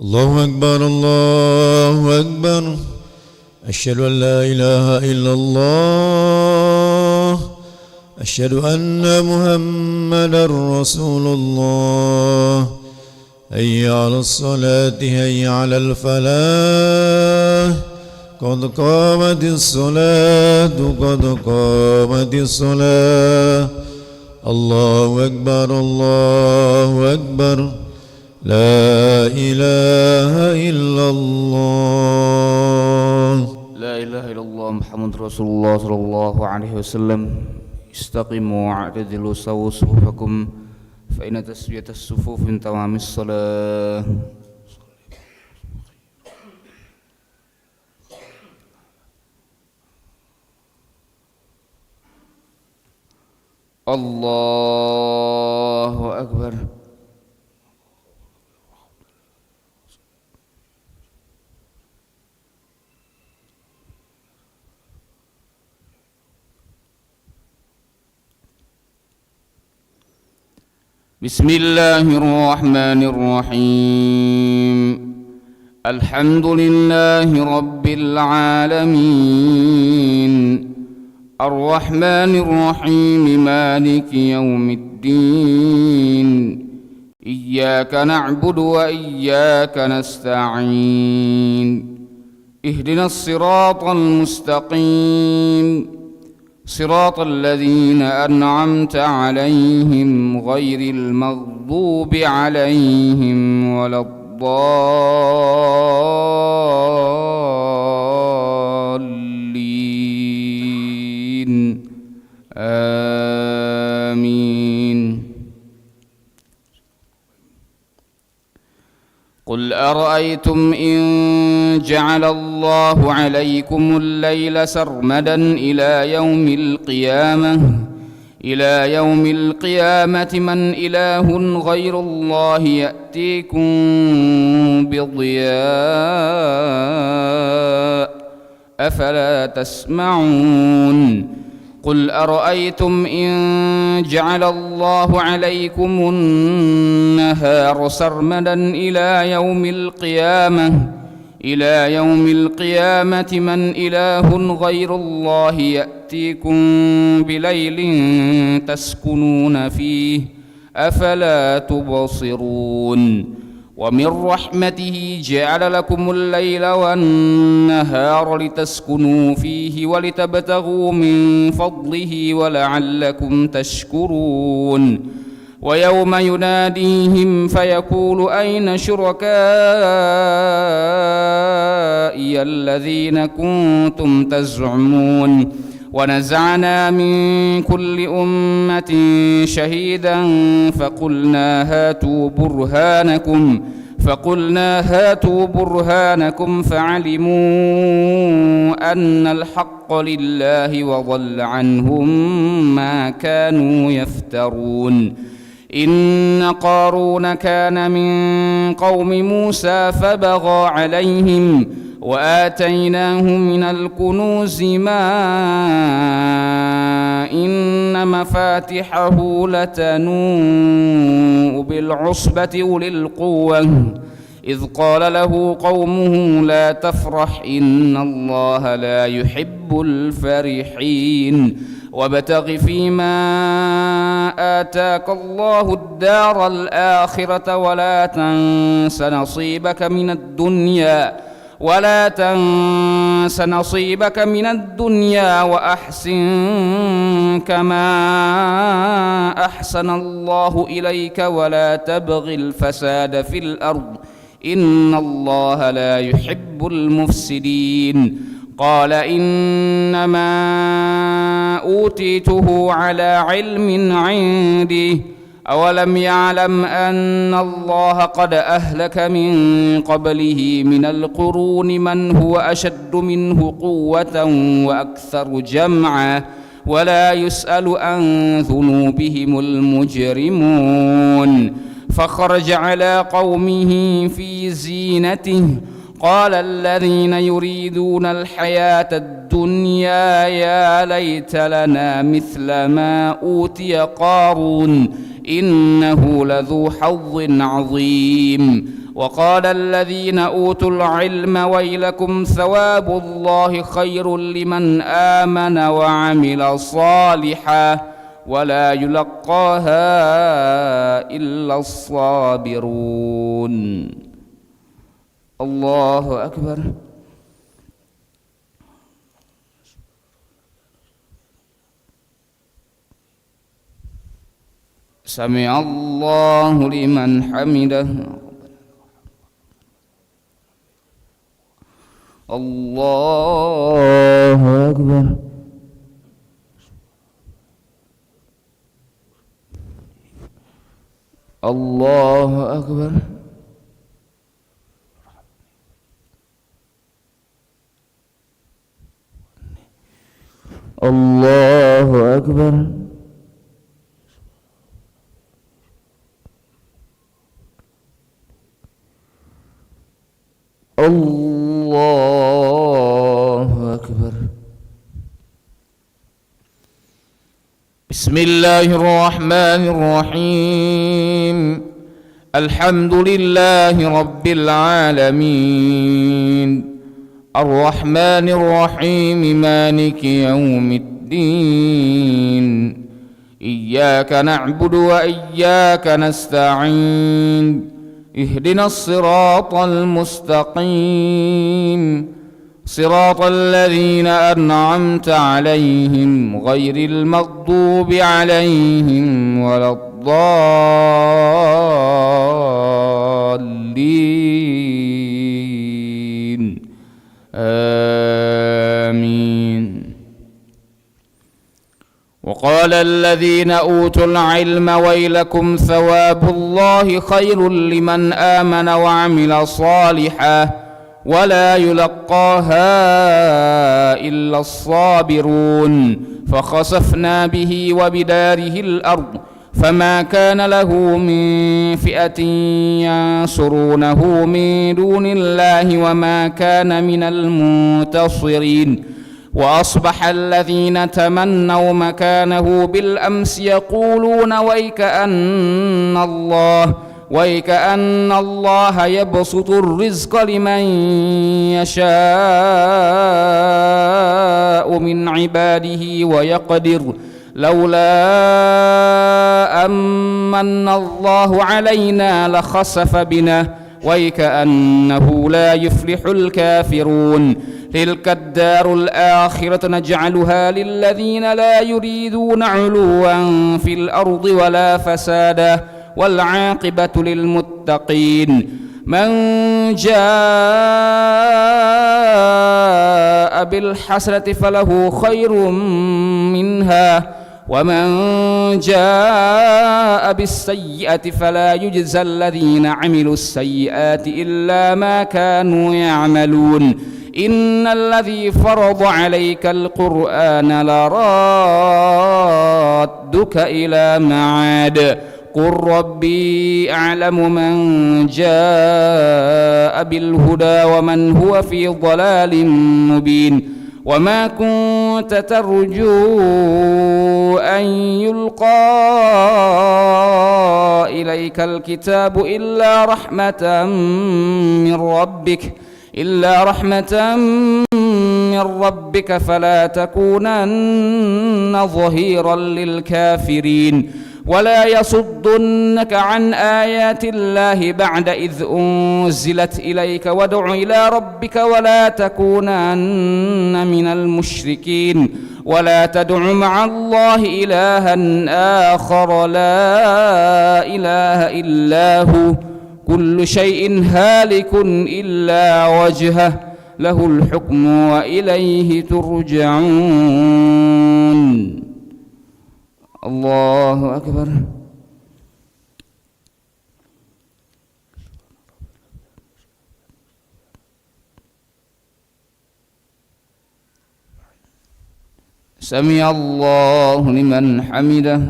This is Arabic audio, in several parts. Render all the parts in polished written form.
الله أكبر الله أكبر أشهد أن لا إله إلا الله أشهد أن محمدا رسول الله هيا على الصلاة هيا على الفلاح قد قامت الصلاة قد قامت الصلاة الله أكبر الله أكبر لا إله إلا الله لا إله إلا الله محمد رسول الله صلى الله عليه وسلم استقيموا واعتدلوا سووا صفوفكم فإن تسوية الصفوف من تمام الصلاة الله أكبر بسم الله الرحمن الرحيم الحمد لله رب العالمين الرحمن الرحيم مالك يوم الدين إياك نعبد وإياك نستعين اهدنا الصراط المستقيم صراط الذين أنعمت عليهم غير المغضوب عليهم ولا الضالين آمين قل أرأيتم إن جعل الله عليكم الليل سرمدا إلى يوم القيامة من إله غير الله يأتيكم بضياء أفلا تسمعون قل أرأيتم إن جعل الله عليكم النهار سرمدا إلى يوم القيامة من إله غير الله يأتيكم بليل تسكنون فيه أفلا تبصرون ومن رحمته جعل لكم الليل والنهار لتسكنوا فيه ولتبتغوا من فضله ولعلكم تشكرون ويوم يناديهم فيقول أين شركائي الذين كنتم تزعمون ونزعنا من كل أمة شهيدا فقلنا هاتوا برهانكم فعلموا أن الحق لله وضل عنهم ما كانوا يفترون إن قارون كان من قوم موسى فبغى عليهم وآتيناه من الكنوز ما إن مفاتحه لتنوء بالعصبة أولي القوة إذ قال له قومه لا تفرح إن الله لا يحب الفرحين وابتغ فيما آتاك الله الدار الآخرة ولا تنس نصيبك من الدنيا وأحسن كما أحسن الله إليك ولا تبغ الفساد في الأرض إن الله لا يحب المفسدين قال إنما أوتيته على علم عندي أولم يعلم أن الله قد أهلك من قبله من القرون من هو أشد منه قوة وأكثر جمعا ولا يسأل عن ذنوبهم المجرمون فخرج على قومه في زينته قال الذين يريدون الحياة الدنيا يا ليت لنا مثل ما أوتي قارون إنه لذو حظ عظيم وقال الذين أوتوا العلم ويلكم ثواب الله خير لمن آمن وعمل صالحا ولا يلقاها إلا الصابرون. الله أكبر. سمع الله لمن حمده. الله أكبر. الله أكبر. الله أكبر. الله أكبر. بسم الله الرحمن الرحيم. الحمد لله رب العالمين الرحمن الرحيم مالك يوم الدين إياك نعبد وإياك نستعين اهدنا الصراط المستقيم صراط الذين أنعمت عليهم غير المغضوب عليهم ولا الضالين آمين. وقال الذين أوتوا العلم ويلكم ثواب الله خير لمن آمن وعمل صالحا ولا يلقاها إلا الصابرون. فخسفنا به وبداره الأرض فما كان له من فئة ينصرونه من دون الله وما كان من المنتصرين. وأصبح الذين تمنوا مكانه بالأمس يقولون ويكأن الله يبسط الرزق لمن يشاء من عباده ويقدر لولا أمن الله علينا لخسف بنا ويكأنه لا يفلح الكافرون. تلك الدار الآخرة نجعلها للذين لا يريدون علوا في الأرض ولا فسادا والعاقبة للمتقين. من جاء بالحسنة فله خير منها ومن جاء بالسيئة فلا يجزى الذين عملوا السيئات إلا ما كانوا يعملون. إن الذي فرض عليك القرآن لرادك إلى معاد قل ربي أعلم من جاء بالهدى ومن هو في ضلال مبين. وما كنت ترجو أن يلقى إليك الكتاب إلا رحمة من ربك فلا تكونن ظهيرا للكافرين. ولا يصدنك عن آيات الله بعد إذ أنزلت إليك وادع إلى ربك ولا تكونن من المشركين. ولا تدع مع الله إلها آخر لا إله إلا هو كل شيء هالك إلا وجهه له الحكم وإليه ترجعون. الله أكبر. سمع الله لمن حمده.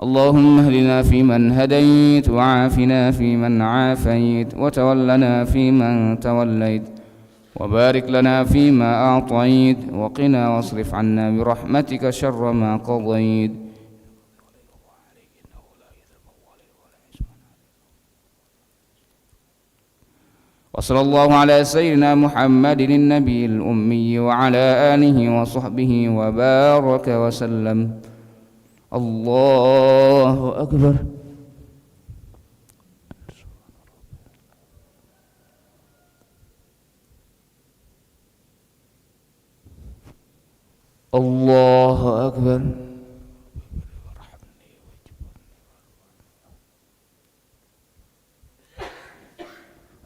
اللهم اهدنا فيمن هديت وعافنا فيمن عافيت وتولنا فيمن توليت وبارك لنا فيما أعطيت وقنا واصرف عنا برحمتك شر ما قضيت وصلى الله على سيدنا محمد النبي الأمي وعلى آله وصحبه وبارك وسلم. الله أكبر. الله أكبر.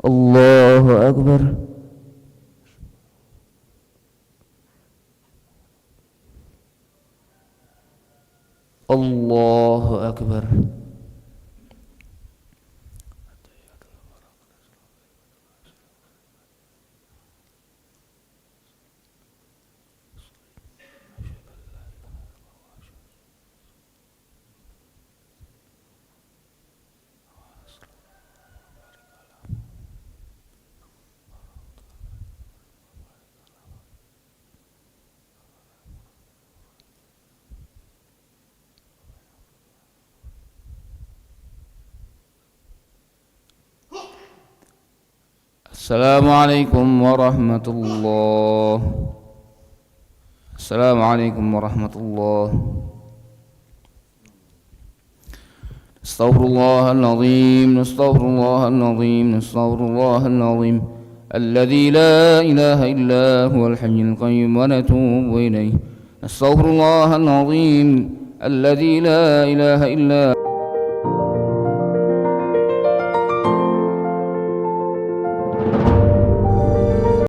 الله أكبر. الله أكبر. السلام عليكم ورحمة الله. السلام عليكم ورحمة الله. نستغفر الله العظيم، نستغفر الله العظيم، نستغفر الله العظيم الذي لا إله إلا هو الحي القيوم ونتوب إليه. نستغفر الله العظيم الذي لا إله إلا